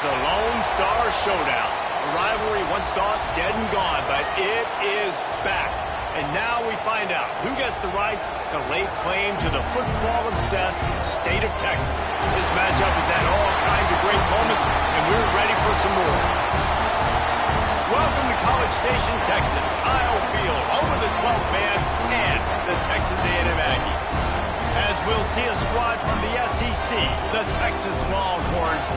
The Lone Star Showdown. A rivalry once thought dead and gone, but it is back. And now we find out who gets the right to lay claim to the football-obsessed state of Texas. This matchup has had all kinds of great moments, and we're ready for some more. Welcome to College Station, Texas, Kyle Field, home of the 12th man and the Texas A&M Aggies. As we'll see a squad from the SEC, the Texas Longhorns,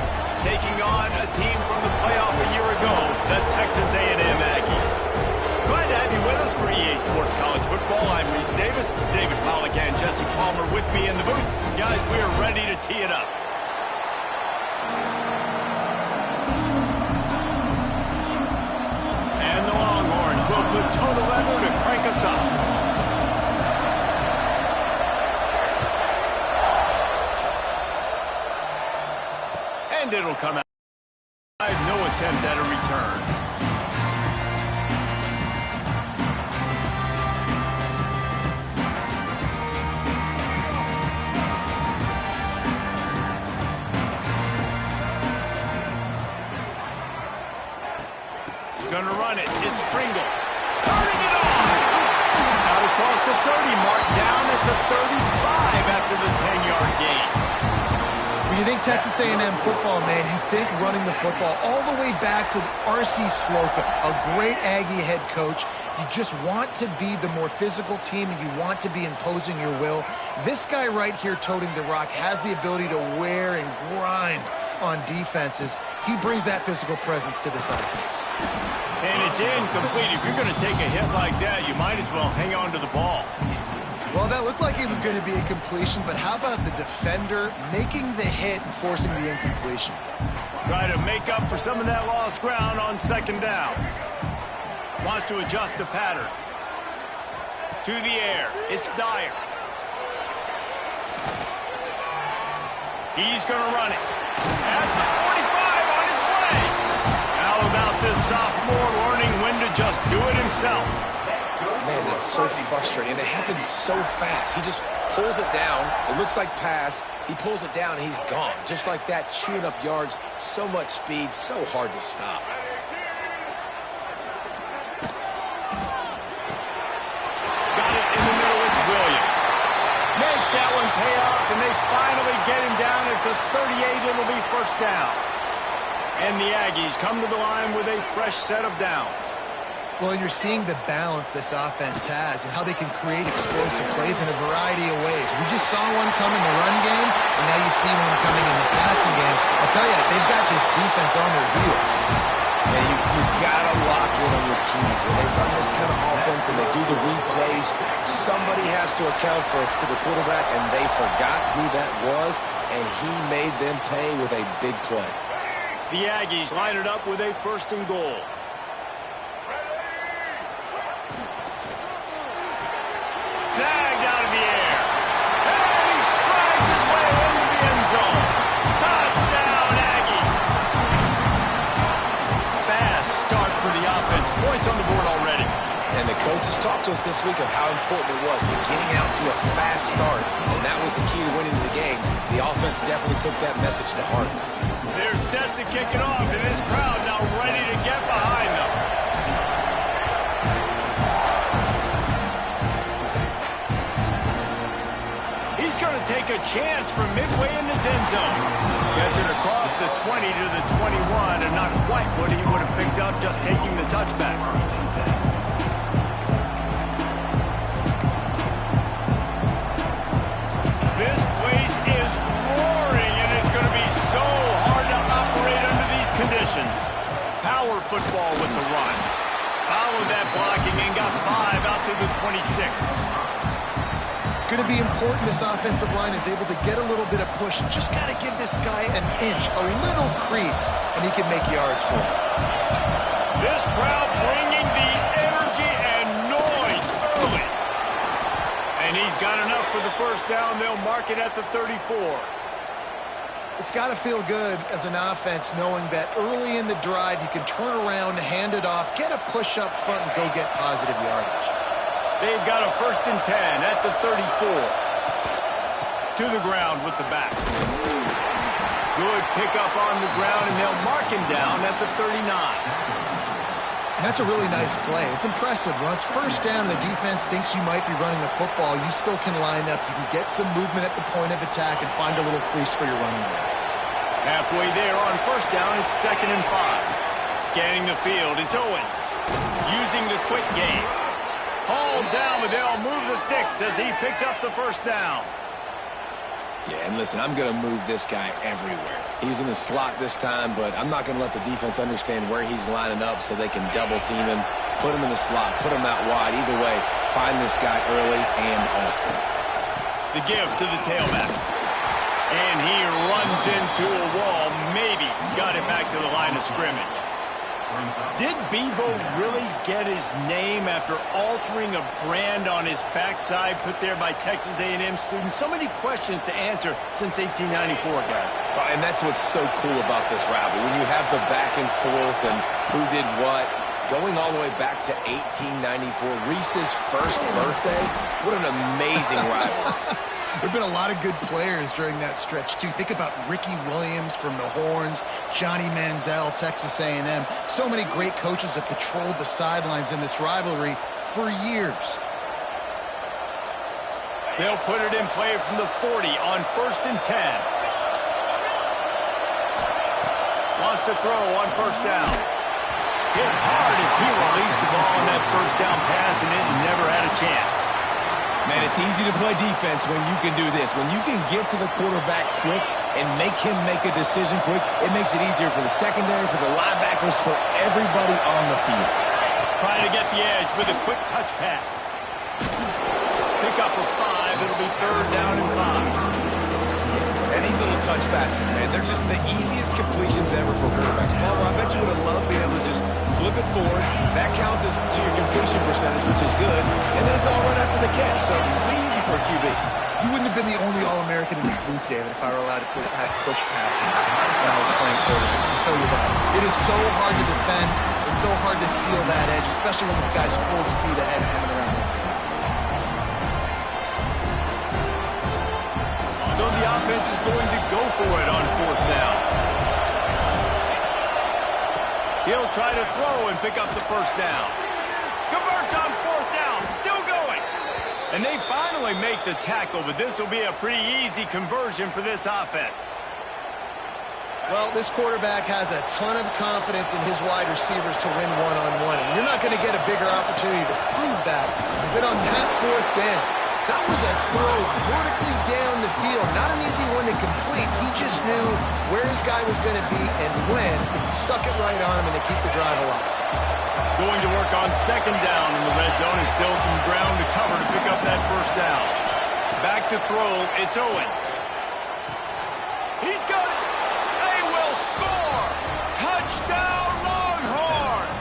taking on a team from the playoff a year ago, the Texas A&M Aggies. Glad to have you with us for EA Sports College Football. I'm Reese Davis, David Pollack and Jesse Palmer with me in the booth. Guys, we are ready to tee it up. And the Longhorns will put toe to leather to crank us up. And it'll come out. No attempt at a return. Gonna run it. It's Pringle. Turning it on! Out across the 30 mark, down at the 35 after the 10-yard gain. When you think Texas A&M football, man, you think running the football all the way back to R.C. Slocum, a great Aggie head coach. You just want to be the more physical team, and you want to be imposing your will. This guy right here toting the rock has the ability to wear and grind on defenses. He brings that physical presence to this offense. And it's incomplete. If you're going to take a hit like that, you might as well hang on to the ball. Well, that looked like it was going to be a completion, but how about the defender making the hit and forcing the incompletion? Try to make up for some of that lost ground on second down. Wants to adjust the pattern. To the air. It's Dyer. He's going to run it. At the 45 on his way. How about this sophomore learning when to just do it himself? Man, that's so frustrating, and it happens so fast. He just pulls it down. It looks like pass. He pulls it down, and he's gone. Just like that, chewing up yards. So much speed, so hard to stop. Got it in the middle. It's Williams. Makes that one pay off, and they finally get him down at the 38. It'll be first down. And the Aggies come to the line with a fresh set of downs. Well, and you're seeing the balance this offense has and how they can create explosive plays in a variety of ways. We just saw one come in the run game, and now you see one coming in the passing game. I tell you, they've got this defense on their heels. Man, you got to lock in on your keys. When they run this kind of offense and they do the replays, somebody has to account for the quarterback, and they forgot who that was, and he made them pay with a big play. The Aggies line it up with a first and goal. Snagged out of the air. And he strides his way into the end zone. Touchdown, Aggie. Fast start for the offense. Points on the board already. And the coaches talked to us this week of how important it was to getting out to a fast start. And that was the key to winning the game. The offense definitely took that message to heart. They're set to kick it off, and this crowd now ready to get behind them. He's going to take a chance from midway in his end zone. Gets it across the 20 to the 21, and not quite what he would have picked up just taking the touchback. This place is roaring, and it's going to be so hard to operate under these conditions. Power football with the run. Followed that blocking and got 5 out to the 26. It's going to be important this offensive line is able to get a little bit of push. Just got to give this guy an inch, a little crease, and he can make yards for him. This crowd bringing the energy and noise early. And he's got enough for the first down. They'll mark it at the 34. It's got to feel good as an offense knowing that early in the drive you can turn around, hand it off, get a push up front, and go get positive yardage. They've got a first and 10 at the 34. To the ground with the back. Good pickup on the ground, and they'll mark him down at the 39. And that's a really nice play. It's impressive. When it's first down, the defense thinks you might be running the football. You still can line up. You can get some movement at the point of attack and find a little crease for your running back. Halfway there on first down, it's 2nd and 5. Scanning the field, it's Owens. Using the quick game. Hauled down, but they'll move the sticks as he picks up the first down. Yeah, and listen, I'm going to move this guy everywhere. He's in the slot this time, but I'm not going to let the defense understand where he's lining up so they can double team him, put him in the slot, put him out wide. Either way, find this guy early and often. The give to the tailback. And he runs into a wall. Maybe got it back to the line of scrimmage. Did Bevo really get his name after altering a brand on his backside put there by Texas A&M students? So many questions to answer since 1894, guys. And that's what's so cool about this rivalry. When you have the back and forth and who did what, going all the way back to 1894, Reese's first birthday, what an amazing rivalry. There have been a lot of good players during that stretch, too. Think about Ricky Williams from the Horns, Johnny Manziel, Texas A&M. So many great coaches have patrolled the sidelines in this rivalry for years. They'll put it in play from the 40 on 1st and 10. Wants to throw on first down. Hit hard as he released the ball on that first down pass, and it never had a chance. Man, it's easy to play defense when you can do this. When you can get to the quarterback quick and make him make a decision quick, it makes it easier for the secondary, for the linebackers, for everybody on the field. Trying to get the edge with a quick touch pass. Pick up a 5. It'll be 3rd down and 5. And these little touch passes, man, they're just the easiest completions ever for quarterbacks. Palmer, I bet you would have loved being able to just flip it forward. That counts as to your completion percentage, which is good. And then it's all right after the catch, so pretty easy for a QB. You wouldn't have been the only All-American in this booth, David, if I were allowed to have push passes when I was playing quarterback. I'll tell you that. It is so hard to defend. It's so hard to seal that edge, especially when this guy's full speed ahead coming around the outside. So the offense is going to go for it on 4th down. He'll try to throw and pick up the first down. Converts on 4th down. Still going. And they finally make the tackle, but this will be a pretty easy conversion for this offense. Well, this quarterback has a ton of confidence in his wide receivers to win one-on-one. And you're not going to get a bigger opportunity to prove that than on that 4th down. That was a throw vertically down the field. Not an easy one to complete. He just knew where his guy was going to be and when. He stuck it right on him and to keep the drive alive. Going to work on 2nd down in the red zone. Is still some ground to cover to pick up that first down. Back to throw. It's Owens. He's got it. They will score. Touchdown, Longhorns.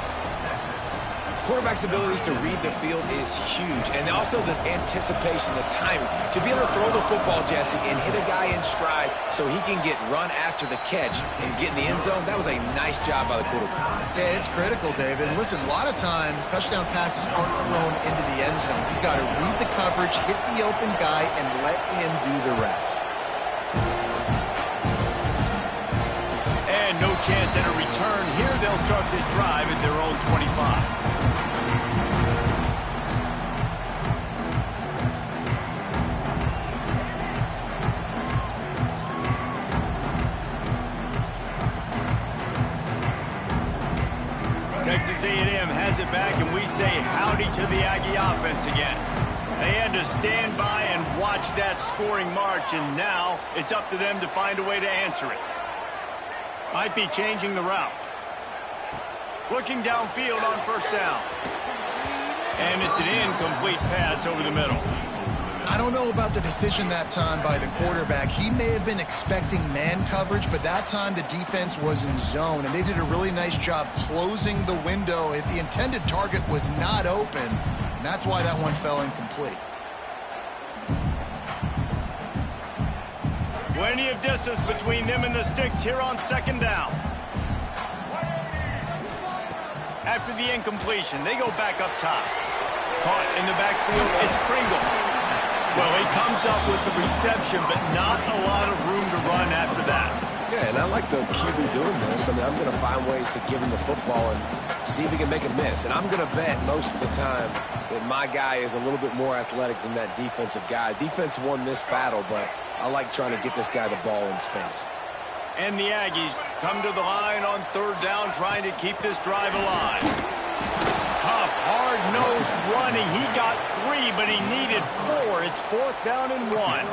Quarterback's abilities to read the field is huge, and also the anticipation, the timing. To be able to throw the football, Jesse, and hit a guy in stride so he can get run after the catch and get in the end zone, that was a nice job by the quarterback. Yeah, it's critical, David. And listen, a lot of times touchdown passes aren't thrown into the end zone. You've got to read the coverage, hit the open guy, and let him do the rest. And no chance at a return here. They'll start this drive at their own 25. Texas A&M has it back, and we say howdy to the Aggie offense again. They had to stand by and watch that scoring march, and now it's up to them to find a way to answer it. Might be changing the route. Looking downfield on first down. And it's an incomplete pass over the middle. I don't know about the decision that time by the quarterback. He may have been expecting man coverage, but that time the defense was in zone, and they did a really nice job closing the window. The intended target was not open, and that's why that one fell incomplete. Plenty of distance between them and the sticks here on 2nd down. After the incompletion, they go back up top. Caught in the backfield, it's Kringle. Well, he comes up with the reception, but not a lot of room to run after that. Yeah, and I like the QB doing this. I mean, I'm going to find ways to give him the football and see if he can make a miss. And I'm going to bet most of the time that my guy is a little bit more athletic than that defensive guy. Defense won this battle, but I like trying to get this guy the ball in space. And the Aggies come to the line on third down, trying to keep this drive alive. Tough, hard-nosed running. He got 3, but he needed 4. It's 4th down and 1.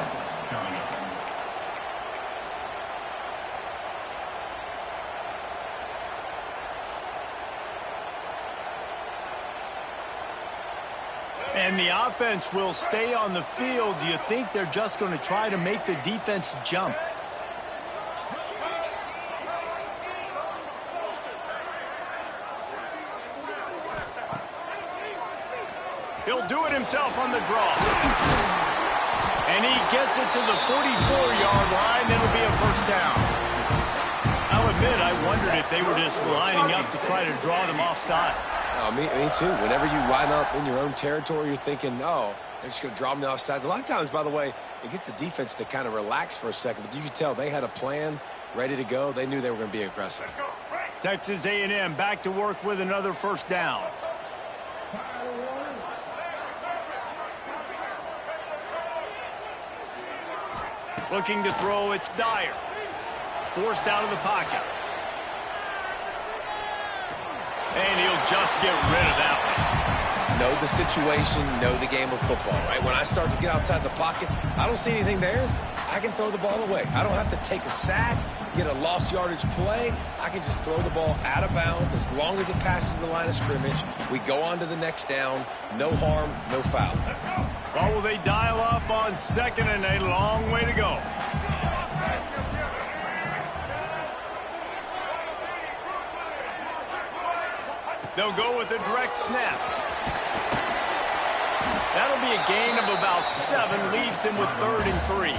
And the offense will stay on the field. Do you think they're just going to try to make the defense jump? He'll do it himself on the draw. And he gets it to the 44-yard line. It'll be a first down. I'll admit, I wondered if they were just lining up to try to draw them offside. Oh, me too. Whenever you line up in your own territory, you're thinking, no, they're just going to draw them offside. A lot of times, by the way, it gets the defense to kind of relax for a second. But you can tell they had a plan ready to go. They knew they were going to be aggressive. Texas A&M back to work with another first down. Looking to throw, it's Dyer. Forced out of the pocket. And he'll just get rid of that one. Know the situation, know the game of football, right? When I start to get outside the pocket, I don't see anything there. I can throw the ball away. I don't have to take a sack, get a lost yardage play. I can just throw the ball out of bounds as long as it passes the line of scrimmage. We go on to the next down. No harm, no foul. Well, will they dial up on 2nd and a long way to go? They'll go with a direct snap. That'll be a gain of about 7, leaves them with 3rd and 3.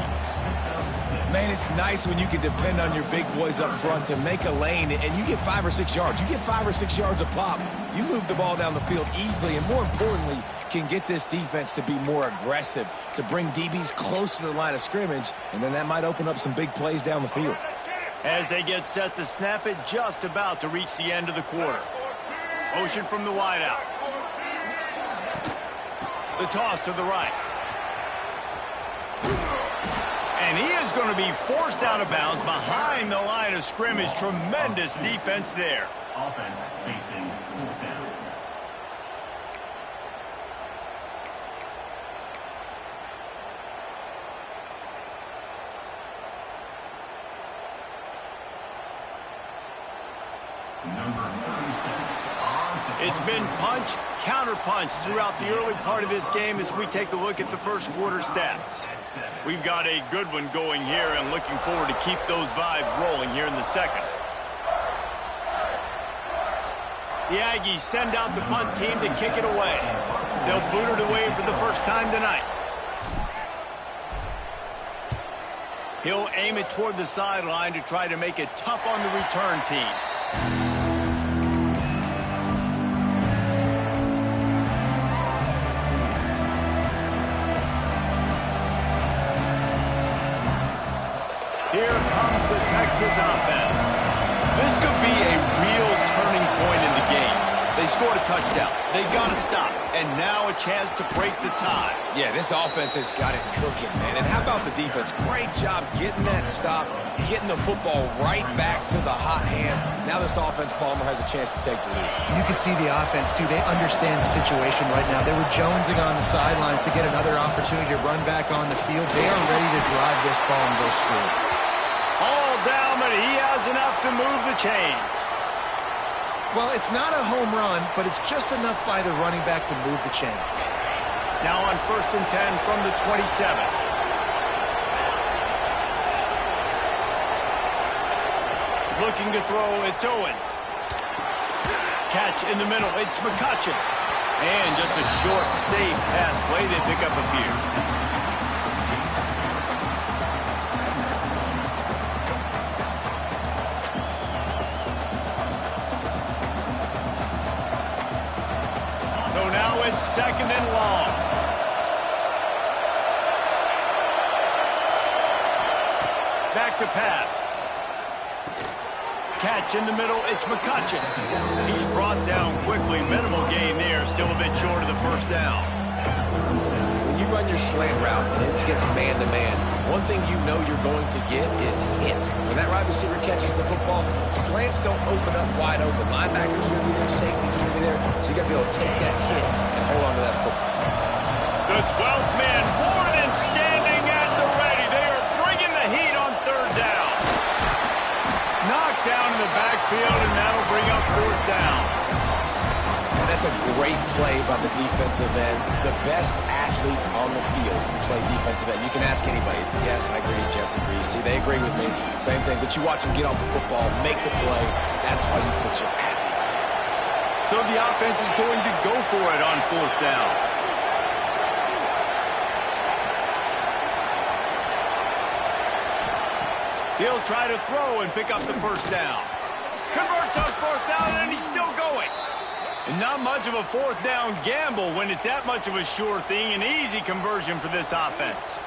Man, it's nice when you can depend on your big boys up front to make a lane, and you get 5 or 6 yards. You get 5 or 6 yards a pop. You move the ball down the field easily, and more importantly, can get this defense to be more aggressive, to bring DBs close to the line of scrimmage, and then that might open up some big plays down the field. As they get set to snap it, just about to reach the end of the quarter. Motion from the wideout. The toss to the right. And he is going to be forced out of bounds behind the line of scrimmage. Tremendous defense there. Offense facing 4th down. It's been punch, counter-punch throughout the early part of this game as we take a look at the first quarter stats. We've got a good one going here and looking forward to keep those vibes rolling here in the second. The Aggies send out the punt team to kick it away. They'll boot it away for the first time tonight. He'll aim it toward the sideline to try to make it tough on the return team. Here comes the Texas offense. This could be a real turning point in the game. They scored a touchdown. They got to stop. And now a chance to break the tie. Yeah, this offense has got it cooking, man. And how about the defense? Great job getting that stop, getting the football right back to the hot hand. Now this offense, Palmer, has a chance to take the lead. You can see the offense, too. They understand the situation right now. They were jonesing on the sidelines to get another opportunity to run back on the field. They are ready to drive this ball and go score. All down, but he has enough to move the chains. Well, it's not a home run, but it's just enough by the running back to move the chains. Now on 1st and 10 from the 27. Looking to throw, it's Owens. Catch in the middle, it's McCutcheon. And just a short, safe pass play. They pick up a few. It's 2nd and long. Back to pass. Catch in the middle, it's McCutcheon. He's brought down quickly. Minimal gain there, still a bit short of the first down. When you run your slant route and it gets man-to-man, one thing you know you're going to get is hit. When that wide receiver catches the football, slants don't open up wide open. Linebackers are going to be there, safeties are going to be there, so you got to be able to take that hit and hold on to that football. The 12th man, Warden, standing at the ready. They are bringing the heat on third down. Knocked down in the backfield, and that'll bring up fourth down. And that's a great play by the defensive end. The best athletes on the field play defensive end. You can ask anybody. Yes, I agree. Jess agrees. See, they agree with me. Same thing. But you watch them get off the football, make the play. That's why you put your athletes there. So the offense is going to go for it on fourth down. He'll try to throw and pick up the first down. Converts on fourth down, and he's still going. And not much of a fourth down gamble when it's that much of a sure thing. An easy conversion for this offense.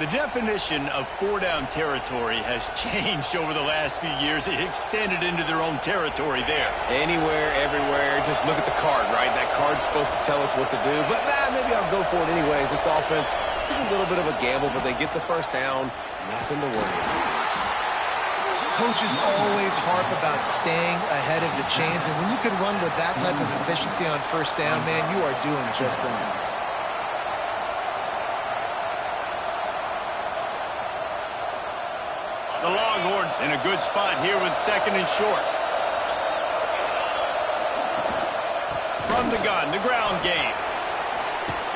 The definition of four-down territory has changed over the last few years. It extended into their own territory there. Anywhere, everywhere, just look at the card, right? That card's supposed to tell us what to do. But, maybe I'll go for it anyways. This offense took a little bit of a gamble, but they get the first down. Nothing to worry about. Coaches always harp about staying ahead of the chains, and when you can run with that type of efficiency on first down, man, you are doing just that. The Longhorns in a good spot here with second and short. From the gun, the ground game.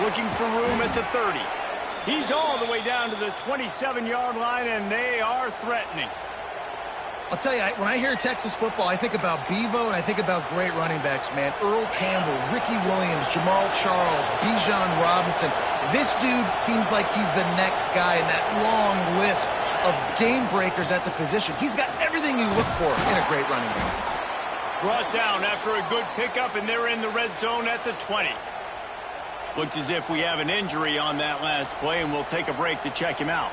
Looking for room at the 30. He's all the way down to the 27-yard line, and they are threatening. I'll tell you, when I hear Texas football, I think about Bevo, and I think about great running backs, man. Earl Campbell, Ricky Williams, Jamal Charles, Bijan Robinson. This dude seems like he's the next guy in that long list of game breakers at the position. He's got everything you look for in a great running back. Brought down after a good pickup, and they're in the red zone at the 20. Looks as if we have an injury on that last play, and we'll take a break to check him out.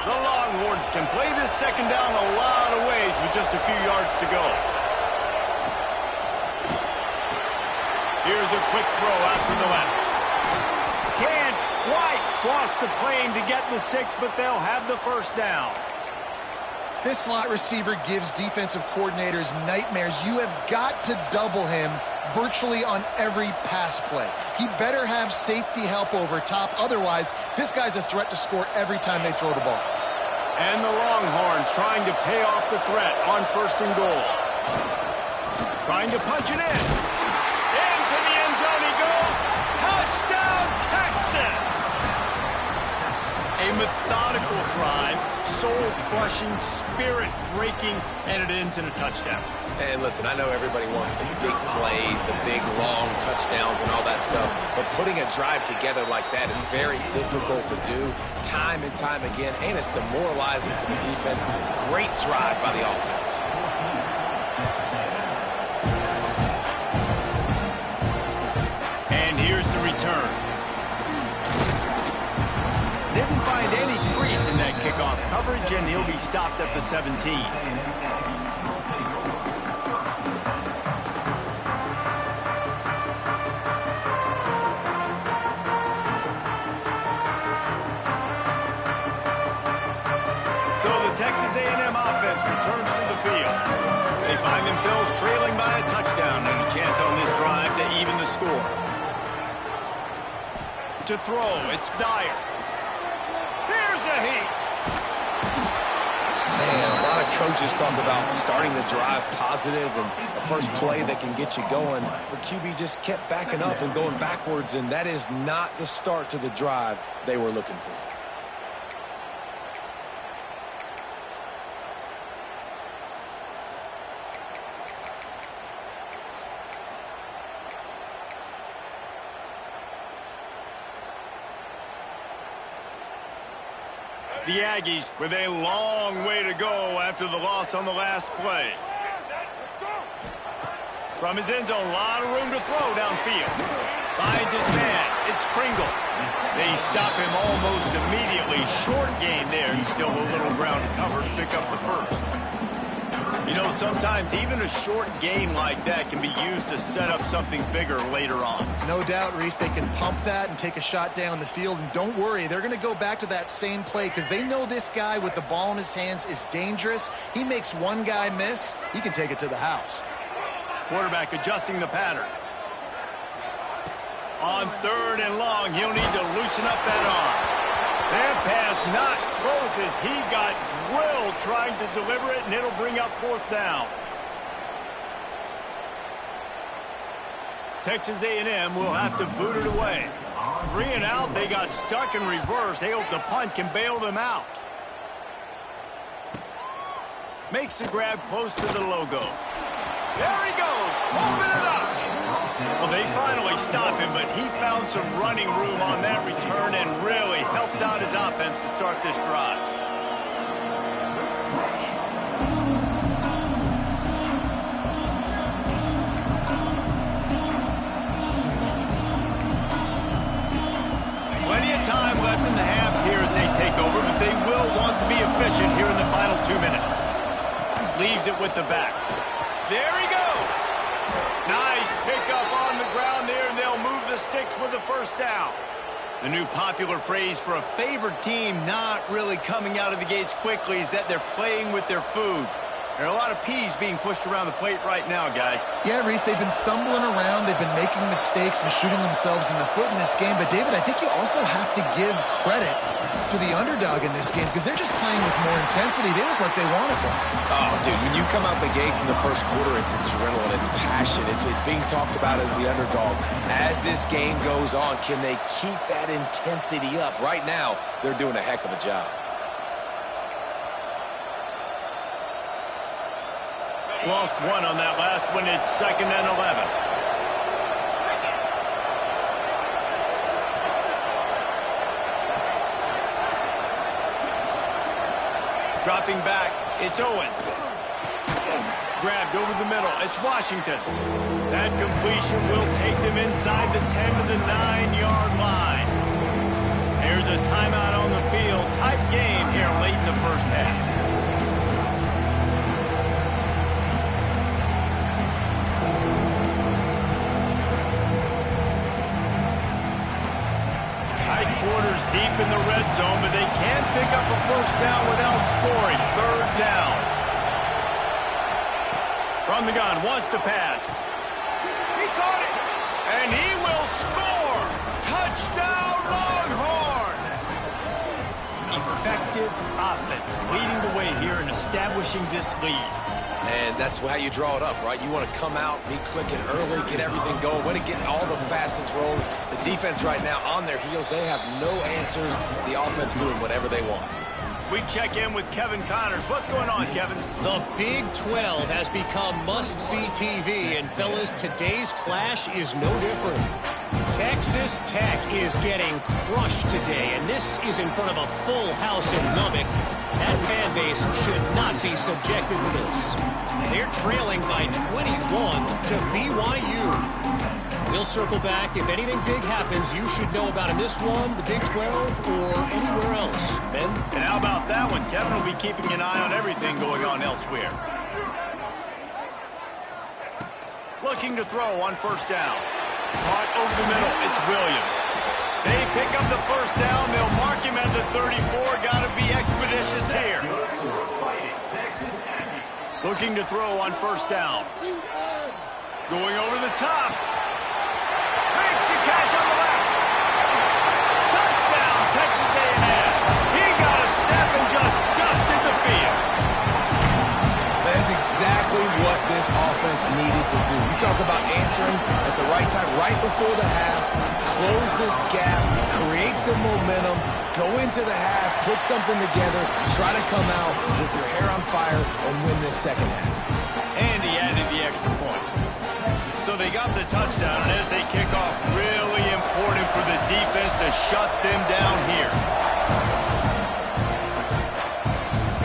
The Longhorns can play this second down a lot of ways with just a few yards to go. Here's a quick throw out to the left. Can't quite cross the plane to get the 6, but they'll have the first down. This slot receiver gives defensive coordinators nightmares. You have got to double him virtually on every pass play. He better have safety help over top. Otherwise, this guy's a threat to score every time they throw the ball. And the Longhorns trying to pay off the threat on first and goal. Trying to punch it in. Into the end zone he goes. Touchdown, Texas! A methodical drive, soul-crushing, spirit-breaking, and it ends in a touchdown. And listen, I know everybody wants the big plays, the big, long touchdowns and all that stuff, but putting a drive together like that is very difficult to do time and time again, and it's demoralizing for the defense. Great drive by the offense. And here's the return. Didn't find any crease in that kickoff coverage, and he'll be stopped at the 17. So the Texas A&M offense returns to the field. They find themselves trailing by a touchdown and a chance on this drive to even the score. To throw, it's Dyer. Here's a heat. Man, a lot of coaches talk about starting the drive positive and a first play that can get you going. The QB just kept backing up and going backwards, and that is not the start to the drive they were looking for. The Aggies with a long way to go after the loss on the last play. From his end zone, a lot of room to throw downfield. Finds his man. It's Pringle. They stop him almost immediately A short gain there and still a little ground to cover to pick up the first. You know, sometimes even a short gain like that can be used to set up something bigger later on. No doubt, Reese, they can pump that and take a shot down the field. And don't worry, they're going to go back to that same play because they know this guy with the ball in his hands is dangerous. He makes one guy miss, he can take it to the house. Quarterback adjusting the pattern. On 3rd and long, he'll need to loosen up that arm. That pass not close as he got drilled trying to deliver it, and it'll bring up 4th down. Texas A&M will have to boot it away. 3 and out, they got stuck in reverse. They hope the punt can bail them out. Makes the grab close to the logo. There he goes, open it up. Well, they finally stop him, but he found some running room on that return and really helps out his offense to start this drive. Plenty of time left in the half here as they take over, but they will want to be efficient here in the final 2 minutes. Leaves it with the back. There he goes. Nice pickup on the ground there, and they'll move the sticks with the first down. The new popular phrase for a favored team not really coming out of the gates quickly is that they're playing with their food. There are a lot of peas being pushed around the plate right now, guys. Yeah, Reese, they've been stumbling around. They've been making mistakes and shooting themselves in the foot in this game. But, David, I think you also have to give credit to the underdog in this game because they're just playing with more intensity. They look like they want it more. Oh, dude, when you come out the gates in the first quarter, it's adrenaline, it's passion, it's being talked about as the underdog. As this game goes on, can they keep that intensity up? Right now, they're doing a heck of a job. Lost one on that last one. It's 2nd and 11. Dropping back, it's Owens. Grabbed over the middle, it's Washington. That completion will take them inside the 10 to the 9-yard line. There's a timeout on the field. Tight game here late in the first half. Quarters deep in the red zone, but they can pick up a first down without scoring. 3rd down. From the gun, wants to pass. He caught it, and he will score. Touchdown, Longhorns! Effective offense, leading the way here and establishing this lead. And that's how you draw it up, right? You want to come out, be clicking early, get everything going, want to get all the facets rolling. The defense right now on their heels, they have no answers. The offense doing whatever they want. We check in with Kevin Connors. What's going on, Kevin? The Big 12 has become must-see TV, and fellas, today's clash is no different. Texas Tech is getting crushed today, and this is in front of a full house in Lubbock. That fan base should not be subjected to this. They're trailing by 21 to BYU. We'll circle back. If anything big happens, you should know about in this one, the Big 12, or anywhere else. Ben? And how about that one? Kevin will be keeping an eye on everything going on elsewhere. Looking to throw on 1st down. Caught over the middle. It's Williams. They pick up the 1st down. They'll mark him at the 34. Got to be expeditious here. Looking to throw on 1st down. Going over the top. Makes the catch on the left. Touchdown, Texas A&M. He got a step and just dusted the field. That is exactly what this offense needed to do. You talk about answering at the right time, right before the half, close this gap, create some momentum, go into the half, put something together, try to come out with your hair on fire and win this second half. And he added the extra point. So they got the touchdown, and as they kick off, really important for the defense to shut them down here.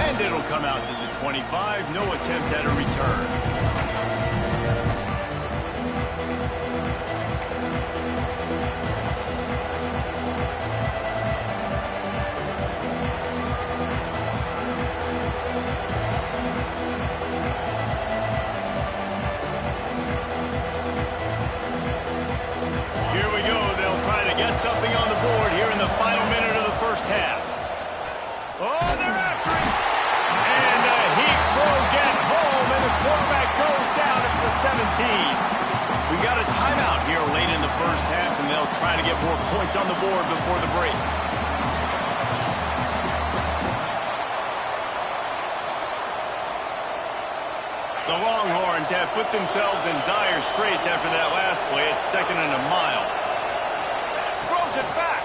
And it'll come out to the 25. No attempt at a return. We got a timeout here late in the first half, and they'll try to get more points on the board before the break. The Longhorns have put themselves in dire straits after that last play. It's 2nd and a mile. Throws it back.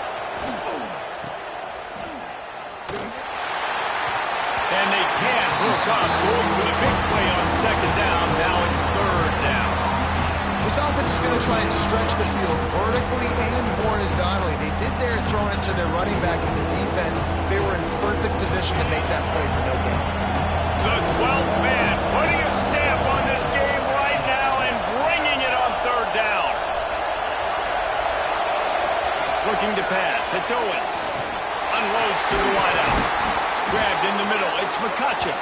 And they can't hook up. Going for the big play on 2nd down. Now it's 3rd down. This offense is going to try and stretch the field vertically and horizontally. They did their throwing it to their running back in the defense. They were in perfect position to make that play for no gain. The 12th man putting a stamp on this game right now and bringing it on 3rd down. Looking to pass. It's Owens. Unloads to the wideout. Grabbed in the middle. It's McCutcheon.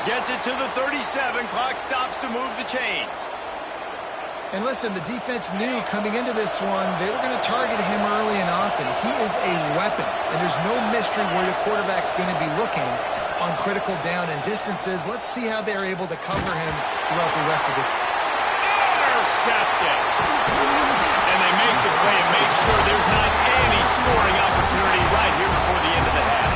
Gets it to the 37. Clock stops to move the chains. And listen, the defense knew coming into this one, they were going to target him early and often. He is a weapon, and there's no mystery where the quarterback's going to be looking on critical down and distances. Let's see how they're able to cover him throughout the rest of this. Intercepted. And they make the play and make sure there's not any scoring opportunity right here before the end of the half.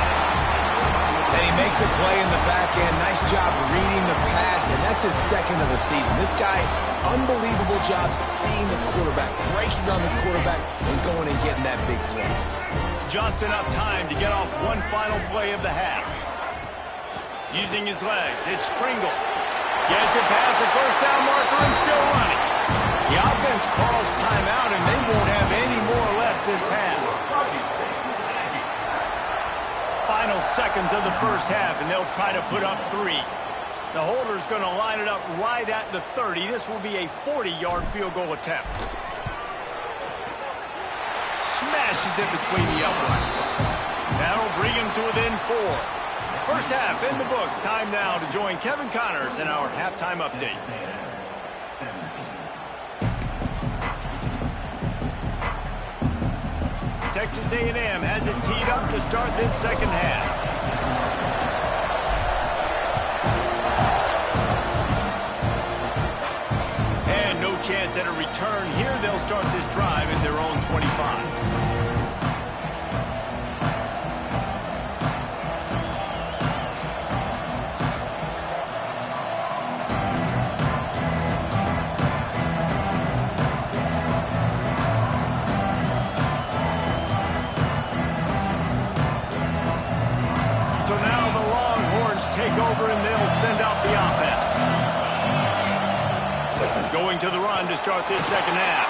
And he makes a play in the back end. Nice job reading the pass, and that's his 2nd of the season. This guy, unbelievable job seeing the quarterback, breaking on the quarterback, and going and getting that big play. Just enough time to get off one final play of the half. Using his legs, it's Pringle. Gets it past the 1st down marker and still running. The offense calls timeout, and they won't have any more left this half. Final seconds of the first half, and they'll try to put up 3. The holder's going to line it up right at the 30. This will be a 40-yard field goal attempt. Smashes it between the uprights. That'll bring him to within 4. First half in the books. Time now to join Kevin Connors in our halftime update. Texas A&M has it teed up to start this second half. And no chance at a return here. They'll start this drive in their own 25. Take over and they'll send out the offense. Going to the run to start this second half.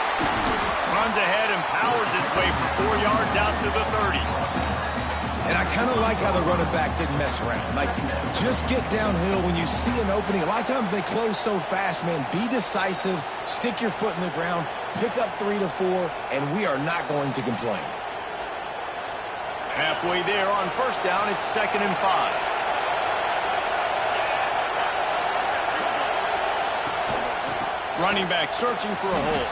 Runs ahead and powers his way for 4 yards out to the 30. And I kind of like how the running back didn't mess around. Like, just get downhill when you see an opening. A lot of times they close so fast, man. Be decisive, stick your foot in the ground, pick up 3 to 4, and we are not going to complain. Halfway there on 1st down, it's 2nd and 5. Running back searching for a hole.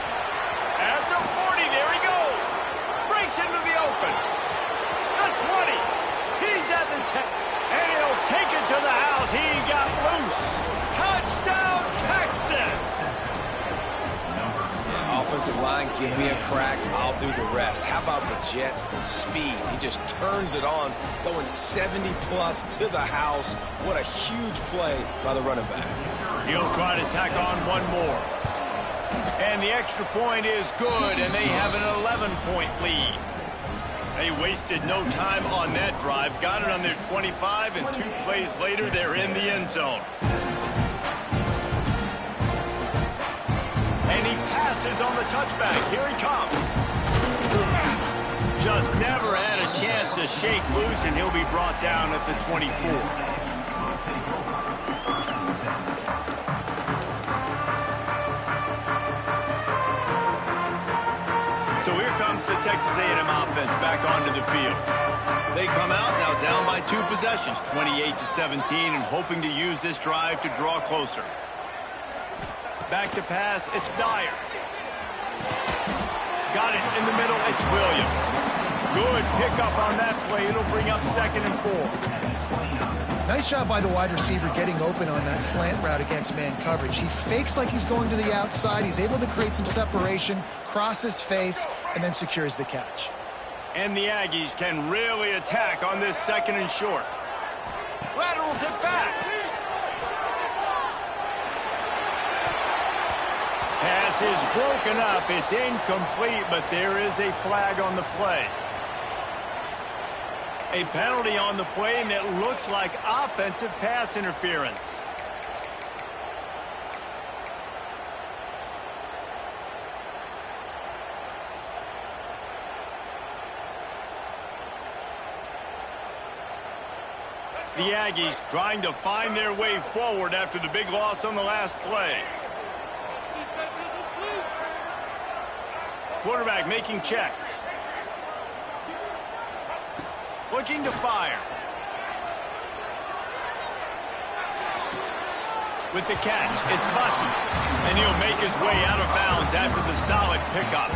At the 40, there he goes. Breaks into the open. The 20. He's at the 10. And he'll take it to the house. He got loose. Touchdown, Texas. Yeah, offensive line, give me a crack. I'll do the rest. How about the Jets, the speed? He just turns it on, going 70-plus to the house. What a huge play by the running back. He'll try to tack on one more. And the extra point is good, and they have an 11-point lead. They wasted no time on that drive. Got it on their 25, and 2 plays later, they're in the end zone. And he passes on the touchback. Here he comes. Just never had a chance to shake loose, and he'll be brought down at the 24. So here comes the Texas A&M offense back onto the field. They come out now down by 2 possessions, 28-17, and hoping to use this drive to draw closer. Back to pass, it's Dyer. Got it in the middle, it's Williams. Good pickup on that play. It'll bring up 2nd and 4. Nice job by the wide receiver getting open on that slant route against man coverage. He fakes like he's going to the outside. He's able to create some separation, cross his face, and then secures the catch. And the Aggies can really attack on this 2nd and short. Laterals it back. Pass is broken up. It's incomplete, but there is a flag on the play. A penalty on the play, and it looks like offensive pass interference. The Aggies trying to find their way forward after the big loss on the last play. Quarterback making checks. Looking to fire. With the catch, it's Bussey. And he'll make his way out of bounds after the solid pickup.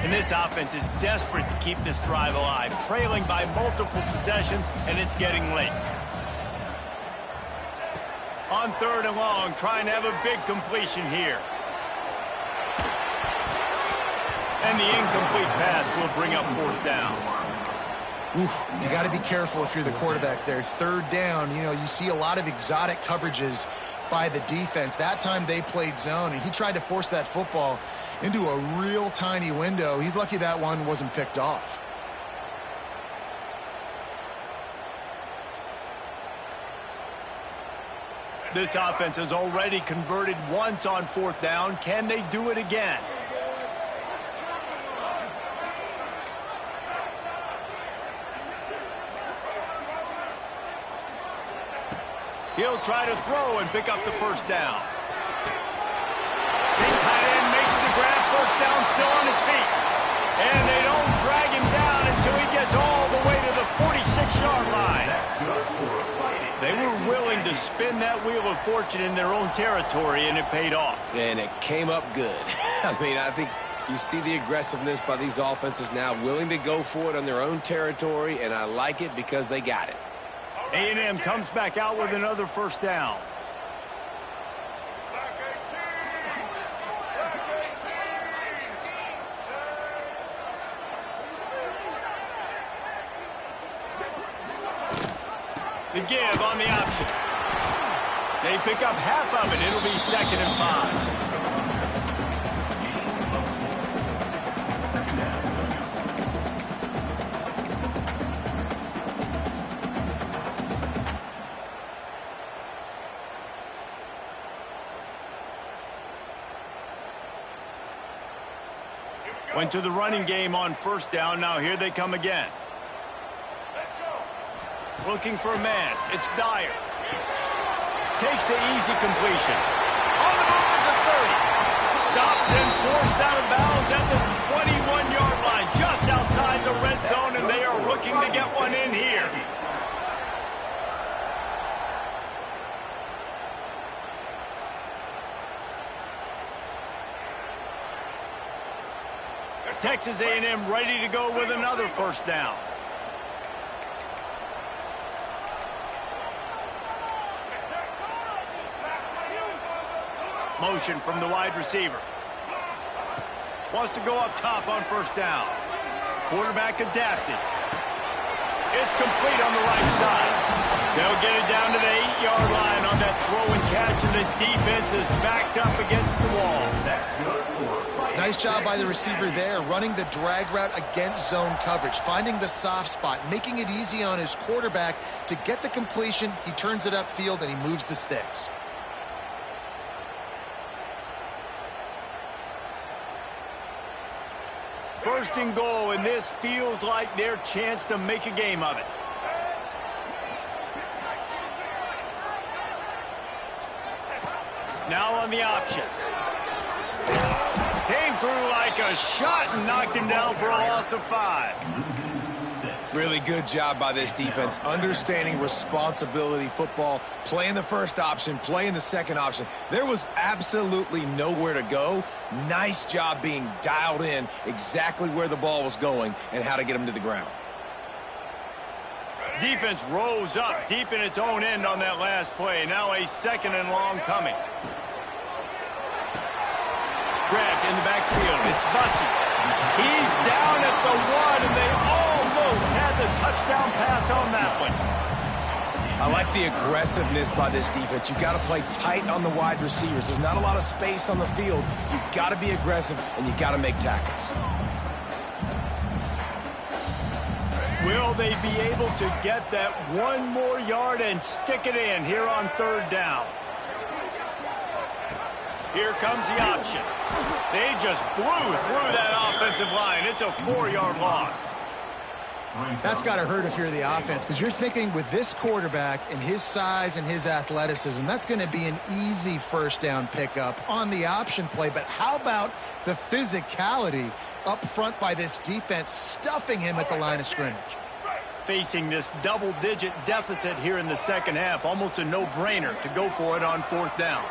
And this offense is desperate to keep this drive alive, trailing by multiple possessions, and it's getting late. On 3rd and long, trying to have a big completion here. And the incomplete pass will bring up 4th down. Oof, you got to be careful if you're the quarterback there. 3rd down, you know, you see a lot of exotic coverages by the defense. That time they played zone, and he tried to force that football into a real tiny window. He's lucky that one wasn't picked off. This offense has already converted once on 4th down. Can they do it again? He'll try to throw and pick up the 1st down. Big tight end makes the grab. 1st down, still on his feet. And they don't drag him down until he gets all the way to the 46-yard line. They were willing to spin that wheel of fortune in their own territory, and it paid off. And it came up good. I mean, I think you see the aggressiveness by these offenses now, willing to go for it on their own territory, and I like it because they got it. A&M comes back out with another 1st down. The give on the option. They pick up half of it. It'll be 2nd and 5. Went to the running game on 1st down. Now here they come again. Looking for a man. It's Dyer. Takes the easy completion. On the move at the 30. Stopped and forced out of bounds at the 21-yard line. Just outside the red zone, and they are looking to get one in here. Texas A&M ready to go with another 1st down. Motion from the wide receiver. Wants to go up top on 1st down. Quarterback adapted. It's complete on the right side. They'll get it down to the 8-yard line on that throw and catch, and the defense is backed up against the wall. Nice job by the receiver there, running the drag route against zone coverage, finding the soft spot, making it easy on his quarterback to get the completion. He turns it upfield, and he moves the sticks. First and goal, and this feels like their chance to make a game of it. Now on the option. Came through like a shot and knocked him down for a loss of 5. Really good job by this defense, understanding responsibility football, playing the first option, playing the second option. There was absolutely nowhere to go. Nice job being dialed in exactly where the ball was going and how to get him to the ground. Defense rose up deep in its own end on that last play. Now a second and long coming. Grabbed in the backfield. It's Bussey. He's down at the 1, and they almost had the touchdown pass on that one. I like the aggressiveness by this defense. You've got to play tight on the wide receivers. There's not a lot of space on the field. You've got to be aggressive, and you've got to make tackles. Will they be able to get that one more yard and stick it in here on third down? Here comes the option. They just blew through that offensive line. It's a 4-yard loss. That's got to hurt if you're the offense, because you're thinking with this quarterback and his size and his athleticism, that's going to be an easy first down pickup on the option play. But how about the physicality up front by this defense, stuffing him at the line of scrimmage? Facing this double-digit deficit here in the second half, almost a no-brainer to go for it on fourth down.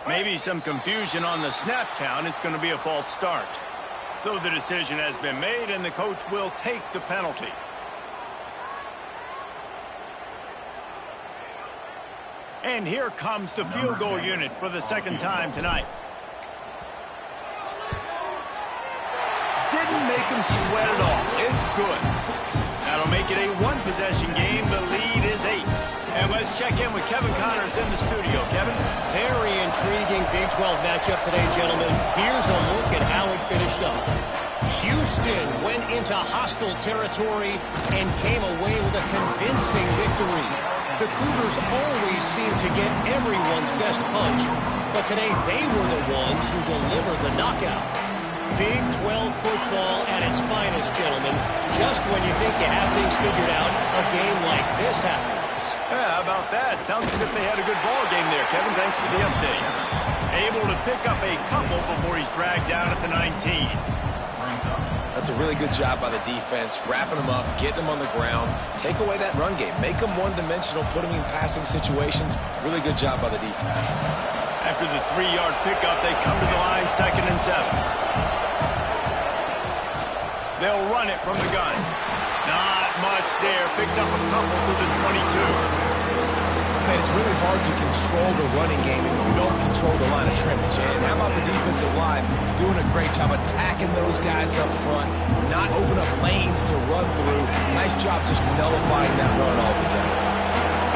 Maybe some confusion on the snap count. It's going to be a false start. So the decision has been made, and the coach will take the penalty. And here comes the field goal unit for the second time tonight. Didn't make him sweat it off. It's good. That'll make it a one-possession game. The lead is 8. And let's check in with Kevin Connors in the studio. Kevin? Very intriguing Big 12 matchup today, gentlemen. Here's a look at how it finished up. Houston went into hostile territory and came away with a convincing victory. The Cougars always seem to get everyone's best punch, but today they were the ones who delivered the knockout. Big 12 football at its finest, gentlemen. Just when you think you have things figured out, a game like this happens. Yeah, how about that? Sounds as if they had a good ball game there, Kevin. Thanks for the update. Able to pick up a couple before he's dragged down at the 19. That's a really good job by the defense, wrapping them up, getting them on the ground, take away that run game, make them one-dimensional, put them in passing situations. Really good job by the defense. After the 3-yard pickup, they come to the line, 2nd and 7. They'll run it from the gun. Not much there. Picks up a couple to the 22. Man, it's really hard to control the running game if you don't control the line of scrimmage. And how about the defensive line doing a great job attacking those guys up front, not open up lanes to run through. Nice job just nullifying that run altogether.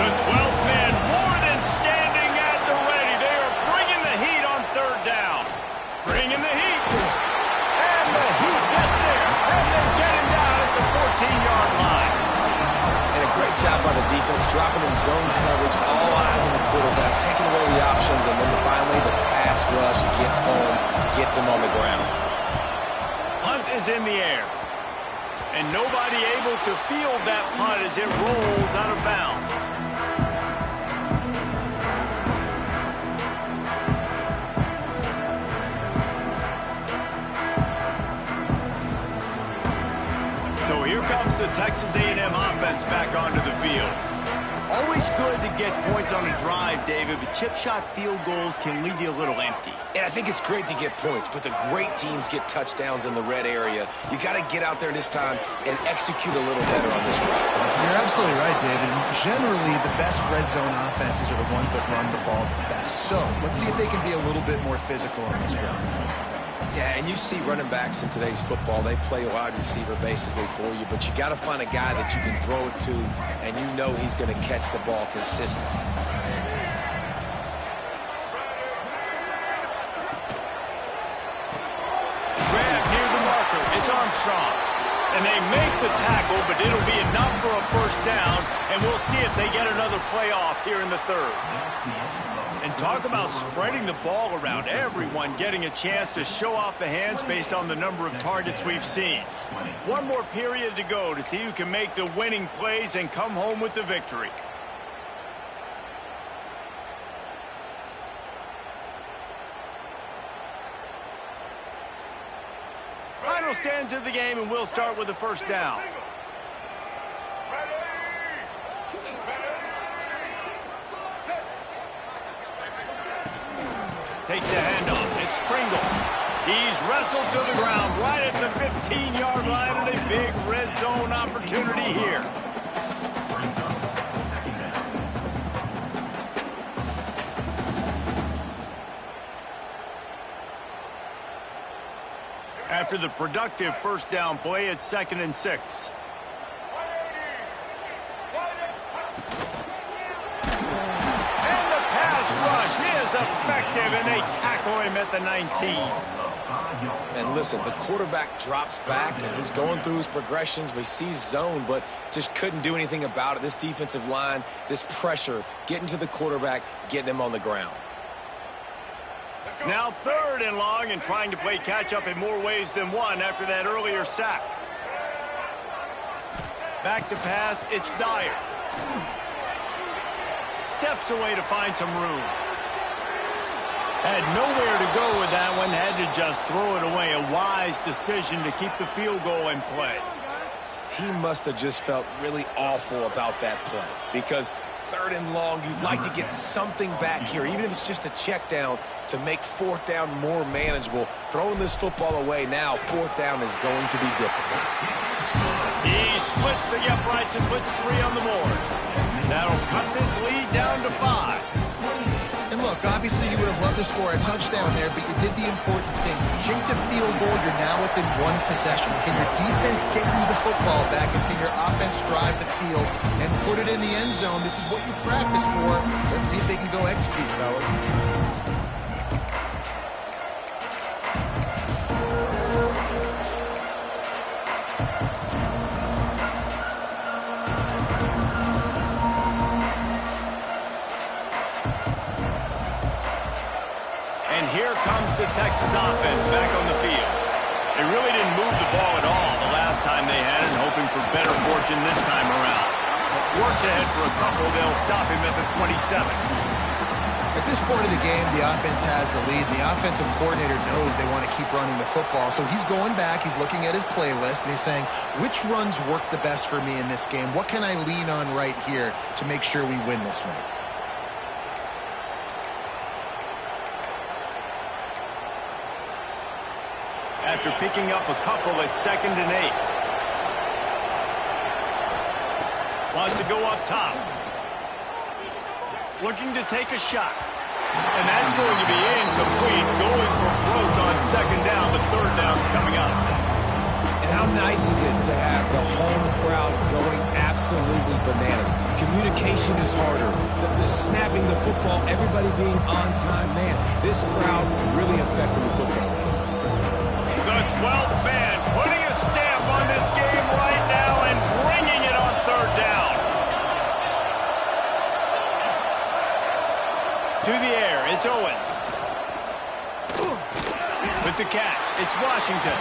The 12th man more than standing at the ready. They are bringing the heat on third down. Bringing the heat. And the heat gets there. And they get him down at the 14-yard line. And a great job by the defense, dropping in zone coverage, all eyes on the quarterback, taking away the options, and then finally the pass rush gets home, gets him on the ground. Punt is in the air. And nobody able to field that punt as it rolls out of bounds. So here comes the Texas A&M offense back onto the field. Always good to get points on a drive, David, but chip shot field goals can leave you a little empty. And I think it's great to get points, but the great teams get touchdowns in the red area. You got to get out there this time and execute a little better on this drive. You're absolutely right, David. Generally, the best red zone offenses are the ones that run the ball the best. So let's see if they can be a little bit more physical on this ground. Yeah, and you see running backs in today's football, they play wide receiver basically for you, but you got to find a guy that you can throw it to, and you know he's going to catch the ball consistently. Grab near the marker. It's Armstrong. And they make the tackle, but it'll be enough for a first down, and we'll see if they get another playoff here in the third. And talk about spreading the ball around. Everyone getting a chance to show off the hands based on the number of targets we've seen. One more period to go to see who can make the winning plays and come home with the victory. will stand to the game, and we'll start with the first down. Take the handoff. It's Pringle. He's wrestled to the ground right at the 15-yard line, and a big red zone opportunity here. After the productive first down play, it's 2nd and 6. And the pass rush is effective, and they tackle him at the 19. And listen, the quarterback drops back, and he's going through his progressions. We see zone, but just couldn't do anything about it. This defensive line, this pressure, getting to the quarterback, getting him on the ground. Now 3rd and long, and trying to play catch-up in more ways than one after that earlier sack. Back to pass, it's Dyer. Steps away to find some room. Had nowhere to go with that one, had to just throw it away. A wise decision to keep the field goal in play. He must have just felt really awful about that play, because 3rd and long, you'd like to get something back here, even if it's just a check down, to make 4th down more manageable. Throwing this football away now, 4th down is going to be difficult. He splits the uprights and puts 3 on the board. That'll cut this lead down to 5. And look, obviously you would have loved to score a touchdown there, but you did the important thing. Kicked a field goal, you're now within 1 possession. Can your defense get you the football back, and can your offense drive the field and put it in the end zone? This is what you practice for. Let's see if they can go execute, fellas. The Texas offense back on the field. They really didn't move the ball at all the last time they had it, hoping for better fortune this time around. Works ahead for a couple. They'll stop him at the 27. At this point of the game, the offense has the lead. The offensive coordinator knows they want to keep running the football, so he's going back, he's looking at his playlist, and he's saying, which runs work the best for me in this game? What can I lean on right here to make sure we win this one? After picking up a couple, it's 2nd and 8. Wants to go up top. Looking to take a shot. And that's going to be incomplete. Going for broke on 2nd down, but 3rd down's coming up. And how nice is it to have the home crowd going absolutely bananas? Communication is harder. The snapping the football, everybody being on time. Man, this crowd really affecting the football game. The 12th man putting a stamp on this game right now and bringing it on 3rd down. To the air, it's Owens. With the catch, it's Washington.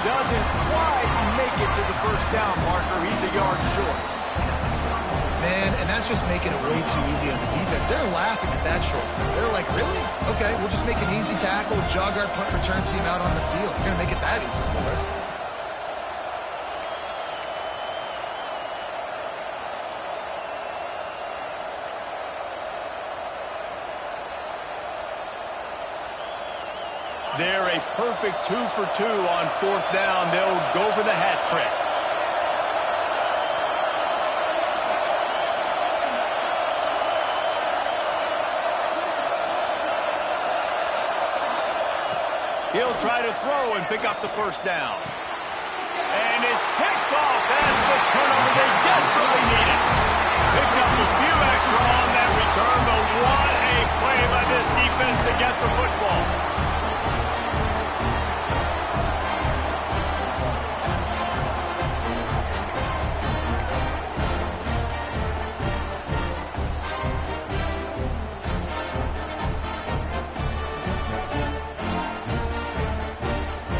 Doesn't quite make it to the first down marker. He's a yard short. Man, and that's just making it way too easy on the defense. They're laughing at that short. They're like, really? Okay, we'll just make an easy tackle, jog our punt return team out on the field. We're going to make it that easy for us. They're a perfect 2 for 2 on 4th down. They'll go for the hat trick. He'll try to throw and pick up the first down. And it's picked off. That's the turnover they desperately needed. Picked up a few extra on that return, but what a play by this defense to get the football.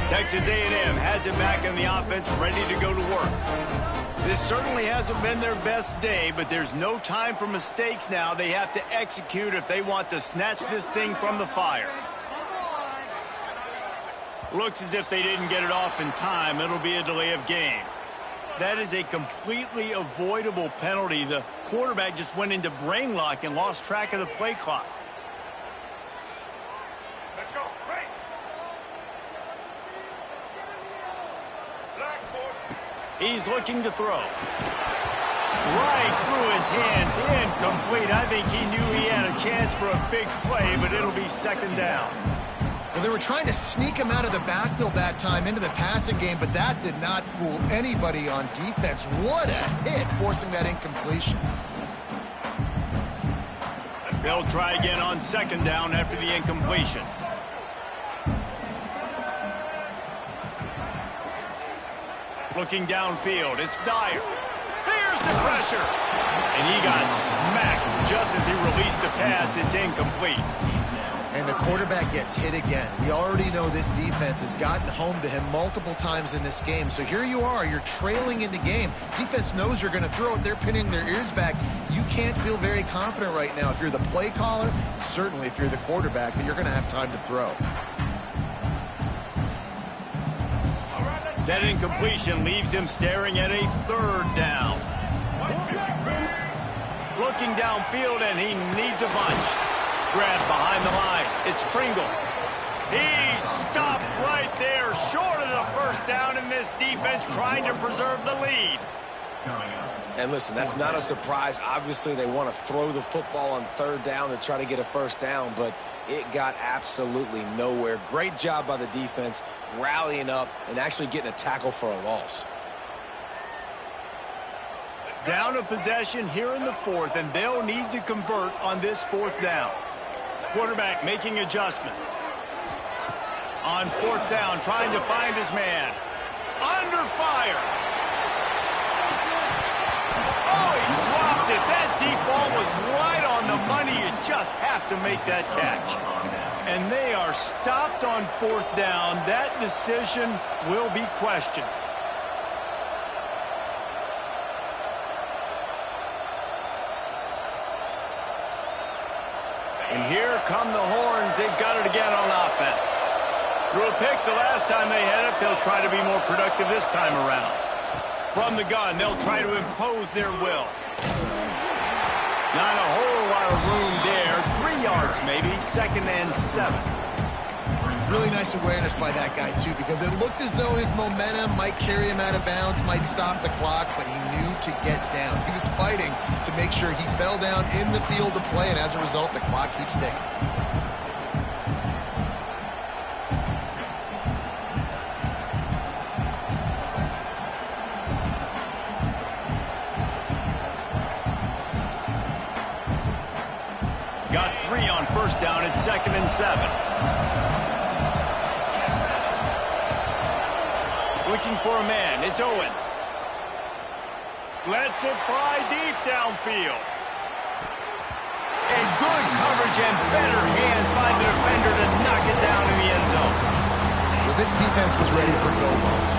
Texas A&M has it back in the offense, ready to go to work. This certainly hasn't been their best day, but there's no time for mistakes now. They have to execute if they want to snatch this thing from the fire. Looks as if they didn't get it off in time. It'll be a delay of game. That is a completely avoidable penalty. The quarterback just went into brain lock and lost track of the play clock. Let's go. Break. He's looking to throw. Right through his hands, incomplete. I think he knew he had a chance for a big play, but it'll be second down. Well, they were trying to sneak him out of the backfield that time into the passing game, but that did not fool anybody on defense. What a hit, forcing that incompletion. They'll try again on second down after the incompletion. Looking downfield, it's Dyer. Here's the pressure. And he got smacked just as he released the pass. It's incomplete. And the quarterback gets hit again. We already know this defense has gotten home to him multiple times in this game. So here you are, you're trailing in the game. Defense knows you're going to throw it. They're pinning their ears back. You can't feel very confident right now. If you're the play caller, certainly if you're the quarterback, that you're going to have time to throw. That incompletion leaves him staring at a third down. Looking downfield, and he needs a bunch. Grab behind the line. It's Pringle. He stopped right there, short of the first down, in this defense trying to preserve the lead. And listen, that's not a surprise. Obviously, they want to throw the football on third down to try to get a first down, but it got absolutely nowhere. Great job by the defense, rallying up and actually getting a tackle for a loss. Down a possession here in the fourth, and they'll need to convert on this fourth down. Quarterback making adjustments. On fourth down, trying to find his man. Under fire. Oh, he dropped it. That deep ball was right on the money. You just have to make that catch. And they are stopped on fourth down. That decision will be questioned. And here come the horns. They've got it again on offense. Threw a pick the last time they had it. They'll try to be more productive this time around. From the gun, they'll try to impose their will. Not a whole lot of room there. 3 yards maybe, 2nd and 7. Really nice awareness by that guy, too, because it looked as though his momentum might carry him out of bounds, might stop the clock, but he knew to get down. He was fighting to make sure he fell down in the field to play, and as a result, the clock keeps ticking. Got 3 on first down at 2nd and 7. Looking for a man. It's Owens. Lets it fly deep downfield. And good coverage and better hands by the defender to knock it down in the end zone. Well, this defense was ready for go-balls.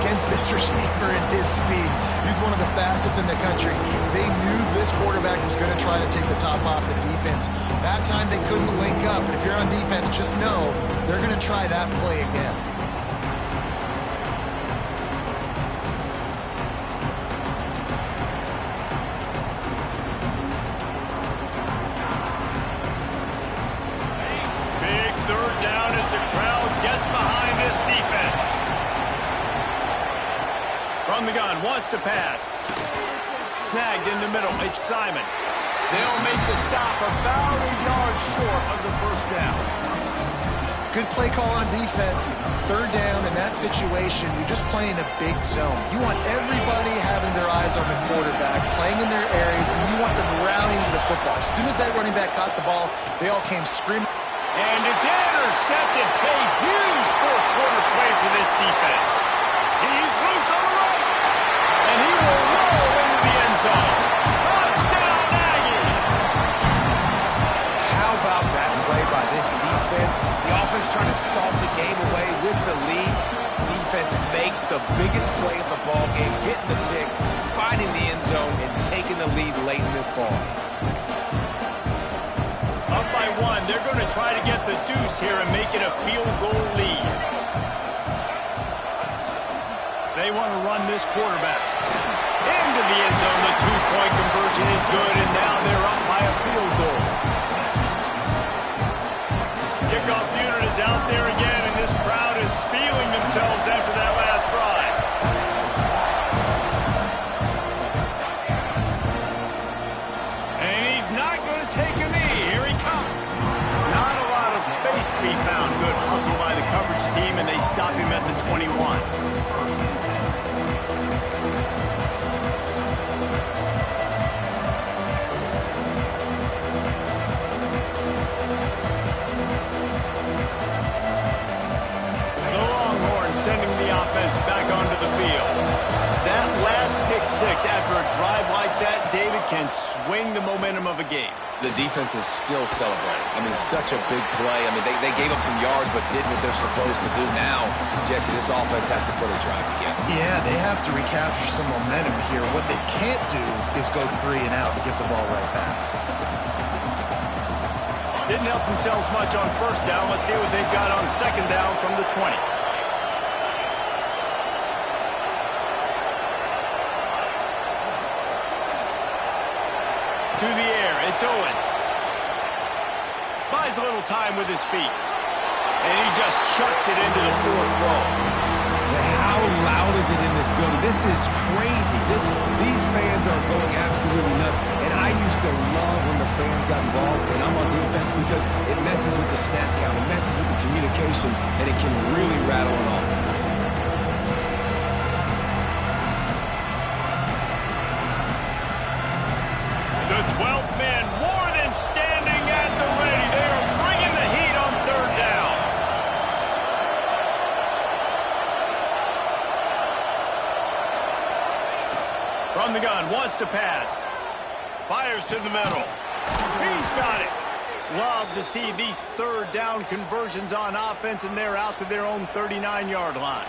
Against this receiver at his speed, he's one of the fastest in the country. They knew this quarterback was going to try to take the top off the defense. That time they couldn't link up, but if you're on defense, just know they're going to try that play again. From the gun, wants to pass. Snagged in the middle, it's Simon. They'll make the stop about a yard short of the first down. Good play call on defense. Third down in that situation, you're just playing a big zone. You want everybody having their eyes on the quarterback, playing in their areas, and you want them rallying to the football. As soon as that running back caught the ball, they all came screaming. And it's intercepted. A huge fourth quarter play for this defense. He's loose on the right. And he will roll into the end zone. Touchdown, Aggie! How about that play by this defense? The offense trying to salt the game away with the lead. Defense makes the biggest play of the ball game, getting the pick, finding the end zone, and taking the lead late in this ball game. Up by 1. They're going to try to get the deuce here and make it a field goal lead. They want to run this quarterback. Into the end zone, the two-point conversion is good, and now they're up by a field goal. Kickoff unit is out there again, and this crowd is feeling themselves after that last drive. And he's not going to take a knee. Here he comes. Not a lot of space to be found. Good hustle by the coverage team, and they stop him at the 21. Sending the offense back onto the field. That last pick six after a drive like that, David, can swing the momentum of a game. The defense is still celebrating. I mean, such a big play. I mean, they gave up some yards but did what they're supposed to do. Now, Jesse, this offense has to put a drive together. Yeah, they have to recapture some momentum here. What they can't do is go 3 and out and give the ball right back. Didn't help themselves much on first down. Let's see what they've got on second down from the 20. To the air, it's Owens. Buys a little time with his feet. And he just chucks it into the fourth row. How loud is it in this building? This is crazy. These fans are going absolutely nuts. And I used to love when the fans got involved, and I'm on defense, because it messes with the snap count, it messes with the communication, and it can really rattle an offense. The 12th man more than standing at the ready. They are bringing the heat on third down. From the gun, wants to pass. Fires to the middle. He's got it. Love to see these third down conversions on offense, and they're out to their own 39-yard line.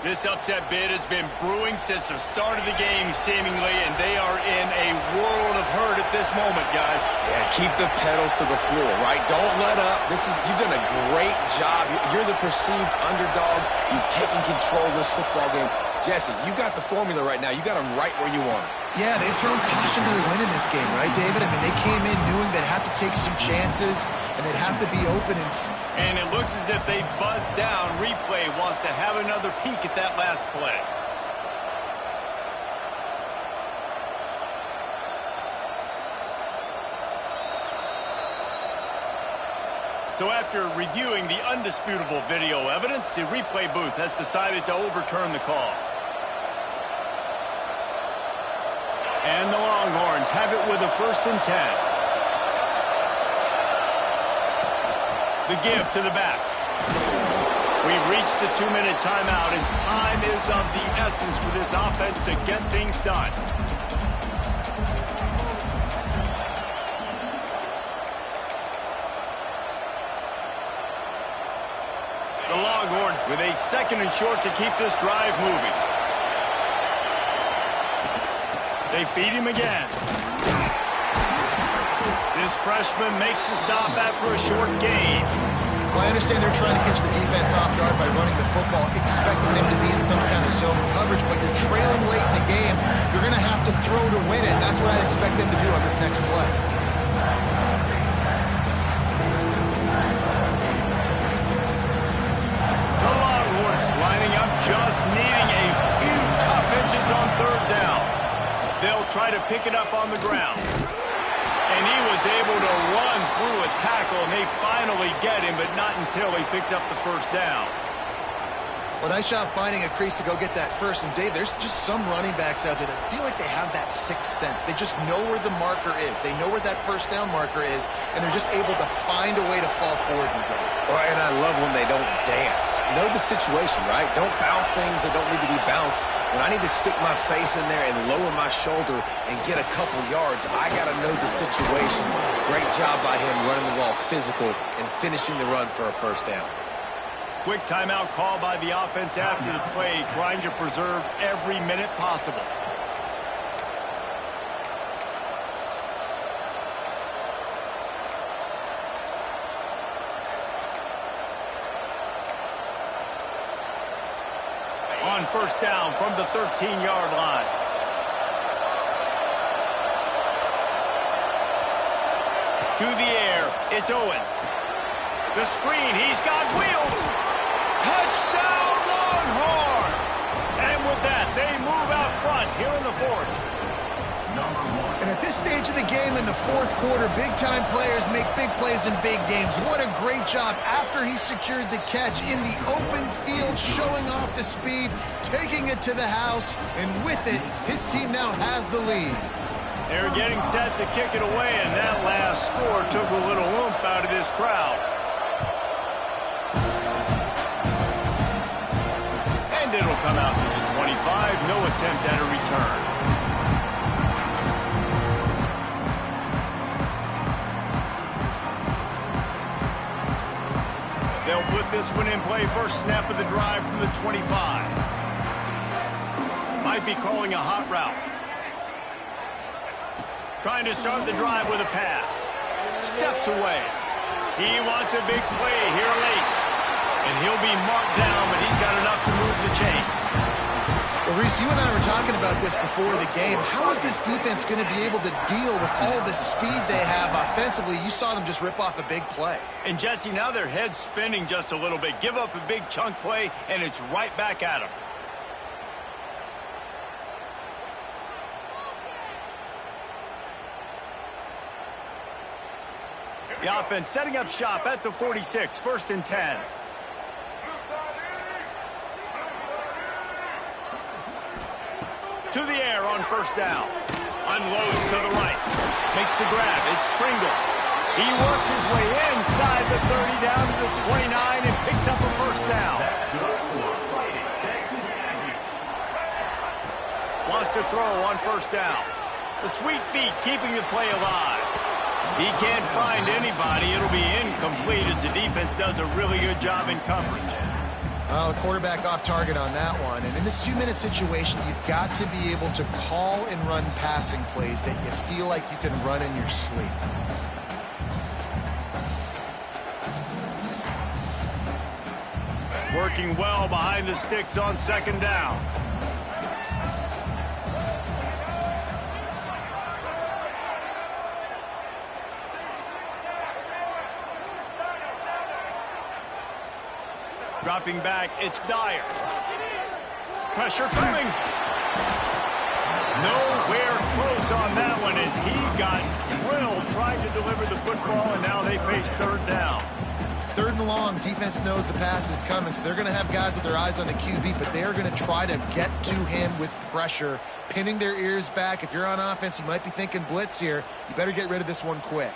This upset bid has been brewing since the start of the game, seemingly, and they are in a world of hurt at this moment, guys. Yeah, keep the pedal to the floor, right? Don't let up. You've done a great job. You're the perceived underdog. You've taken control of this football game. Jesse, you got the formula right now. You got them right where you want them. Yeah, they've thrown caution to the wind in this game, right, David? I mean, they came in knowing they'd have to take some chances, and they'd have to be open. And it looks as if they've buzzed down. Replay wants to have another peek at that last play. So after reviewing the undisputable video evidence, the replay booth has decided to overturn the call. And the Longhorns have it with a 1st and 10. The give to the back. We've reached the 2-minute timeout, and time is of the essence for this offense to get things done. The Longhorns with a 2nd and short to keep this drive moving. They feed him again. This freshman makes the stop after a short gain. Well, I understand they're trying to catch the defense off guard by running the football, expecting them to be in some kind of zone coverage, but you're trailing late in the game. You're going to have to throw to win it. That's what I'd expect them to do on this next play. The Longhorns lining up, just needing a few tough inches on third down. They'll try to pick it up on the ground. And he was able to run through a tackle, and they finally get him, but not until he picks up the first down. Well, nice job finding a crease to go get that first. And, Dave, there's just some running backs out there that feel like they have that sixth sense. They just know where the marker is. They know where that first down marker is, and they're just able to find a way to fall forward and get it. Well, and I love when they don't dance. Know the situation, right? Don't bounce things that don't need to be bounced. When I need to stick my face in there and lower my shoulder and get a couple yards, I got to know the situation. Great job by him running the ball physical and finishing the run for a first down. Quick timeout call by the offense after the play, trying to preserve every minute possible. on first down from the 13-yard line. To the air, it's Owens. The screen, he's got wheels. Touchdown, Longhorns! And with that, they move out front here in the fourth. And at this stage of the game in the fourth quarter, big-time players make big plays in big games. What a great job after he secured the catch in the open field, showing off the speed, taking it to the house, and with it, his team now has the lead. They're getting set to kick it away, and that last score took a little oomph out of this crowd. And it'll come out to the 25. No attempt at a return. They'll put this one in play. First snap of the drive from the 25. Might be calling a hot route. Trying to start the drive with a pass. Steps away. He wants a big play here late. And he'll be marked down, but he's got enough to move the chains. Well, Reese, you and I were talking about this before the game. How is this defense going to be able to deal with all the speed they have offensively? You saw them just rip off a big play. And, Jesse, now their head's spinning just a little bit. Give up a big chunk play, and it's right back at them. The offense setting up shop at the 46, 1st and 10. To the air on first down. Unloads to the right. Makes the grab. It's Pringle. He works his way inside the 30 down to the 29 and picks up a first down. Wants to throw on first down. The sweet feet keeping the play alive. He can't find anybody. It'll be incomplete as the defense does a really good job in coverage. Well, the quarterback off target on that one. And in this 2-minute situation, you've got to be able to call and run passing plays that you feel like you can run in your sleep. Working well behind the sticks on second down. Dropping back, it's Dyer. Pressure coming. Nowhere close on that one as he got drilled trying to deliver the football, and now they face third down. Third and long, defense knows the pass is coming, so they're going to have guys with their eyes on the QB, but they're going to try to get to him with pressure, pinning their ears back. If you're on offense, you might be thinking blitz here. You better get rid of this one quick.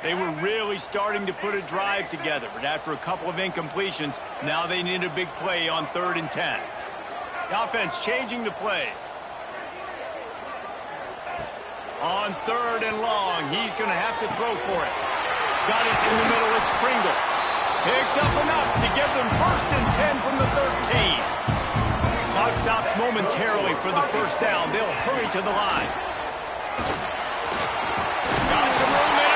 They were really starting to put a drive together, but after a couple of incompletions, now they need a big play on 3rd and 10. The offense changing the play. On 3rd and long, he's going to have to throw for it. Got it in the middle, it's Pringle. Picks up enough to give them 1st and 10 from the 13. Clock stops momentarily for the first down. They'll hurry to the line. Got some room there.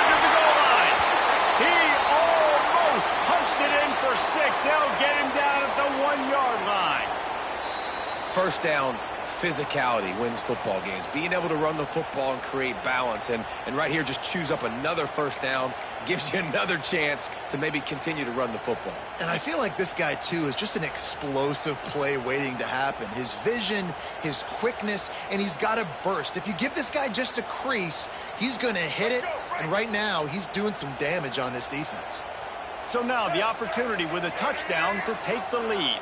For 6, they'll get him down at the 1-yard line. First down, physicality wins football games. Being able to run the football and create balance. And right here, just choose up another first down. Gives you another chance to maybe continue to run the football. And I feel like this guy, too, is just an explosive play waiting to happen. His vision, his quickness, and he's got a burst. If you give this guy just a crease, he's going to hit it. And right now, he's doing some damage on this defense. So now the opportunity with a touchdown to take the lead.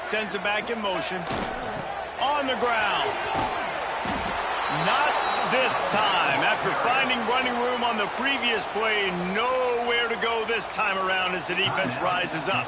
Sends it back in motion. On the ground. Not this time. After finding running room on the previous play, nowhere to go this time around as the defense rises up.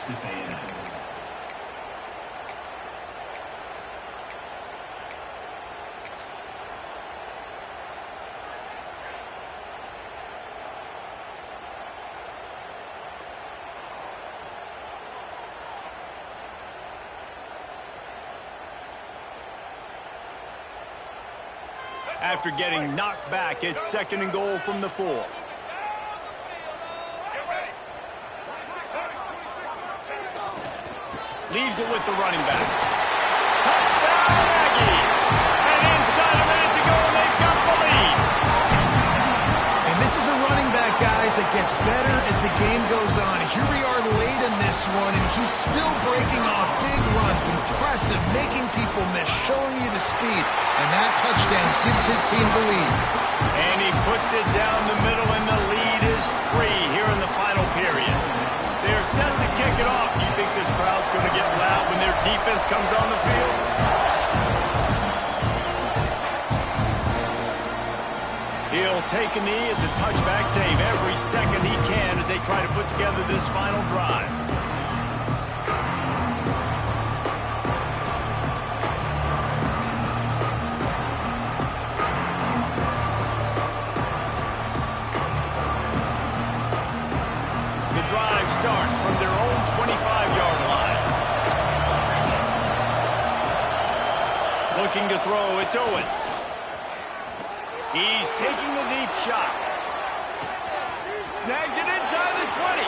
After getting knocked back, it's 2nd and goal from the 4. Leaves it with the running back. Touchdown, Aggies! And inside a minute to go, and they've got the lead. And this is a running back, guys, that gets better as the game goes on. Here we are late in this one, and he's still breaking off big runs. Impressive, making people miss, showing you the speed. And that touchdown gives his team the lead. And he puts it down the middle, and the lead is 3 here in the final period. They're set to kick it off. You think this crowd's going to get loud when their defense comes on the field? He'll take a knee. It's a touchback save every second he can as they try to put together this final drive. The drive starts from their own 25-yard line. Looking to throw, it's Owens. He's taking the deep shot. Snags it inside the 20.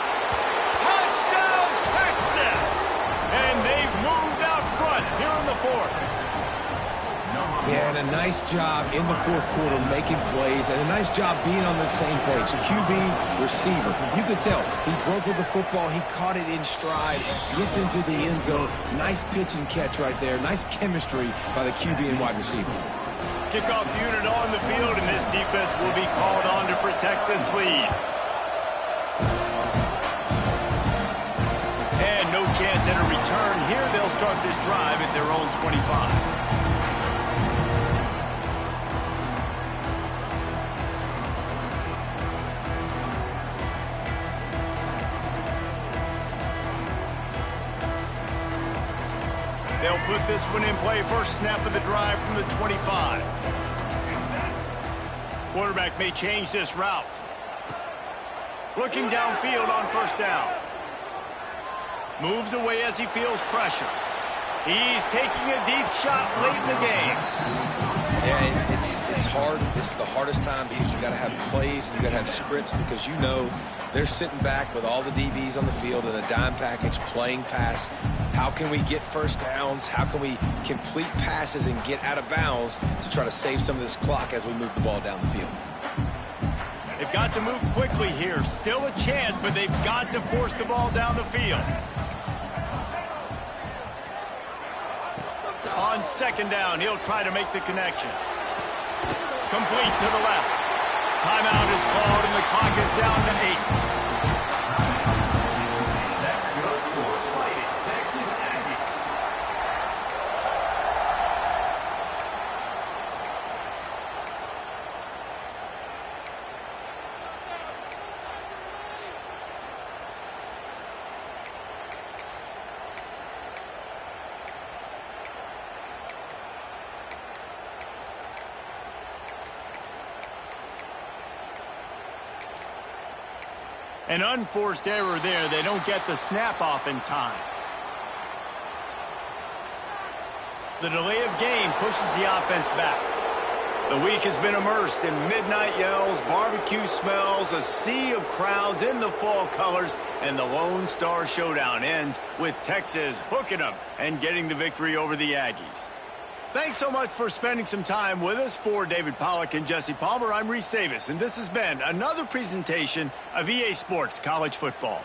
Touchdown, Texas! And they've moved out front here in the fourth. Yeah, and a nice job in the fourth quarter making plays, and a nice job being on the same page. QB, receiver. You could tell he broke with the football. He caught it in stride, gets into the end zone. Nice pitch and catch right there. Nice chemistry by the QB and wide receiver. Kickoff unit on the field, and this defense will be called on to protect this lead. And no chance at a return here. They'll start this drive at their own 25. They'll put this one in play. First snap of the drive from the 25. Quarterback may change this route. Looking downfield on first down. Moves away as he feels pressure. He's taking a deep shot late in the game. Yeah, it's hard. It's the hardest time because you got to have plays and you got to have scripts because you know they're sitting back with all the DBs on the field in a dime package playing pass. How can we get first downs? How can we complete passes and get out of bounds to try to save some of this clock as we move the ball down the field? They've got to move quickly here. Still a chance, but they've got to force the ball down the field. On second down, he'll try to make the connection. Complete to the left. Timeout is called, and the clock is down to 8. An unforced error there. They don't get the snap off in time. The delay of game pushes the offense back. The week has been immersed in midnight yells, barbecue smells, a sea of crowds in the fall colors, and the Lone Star Showdown ends with Texas hooking them and getting the victory over the Aggies. Thanks so much for spending some time with us. For David Pollack and Jesse Palmer, I'm Reese Davis, and this has been another presentation of EA Sports College Football.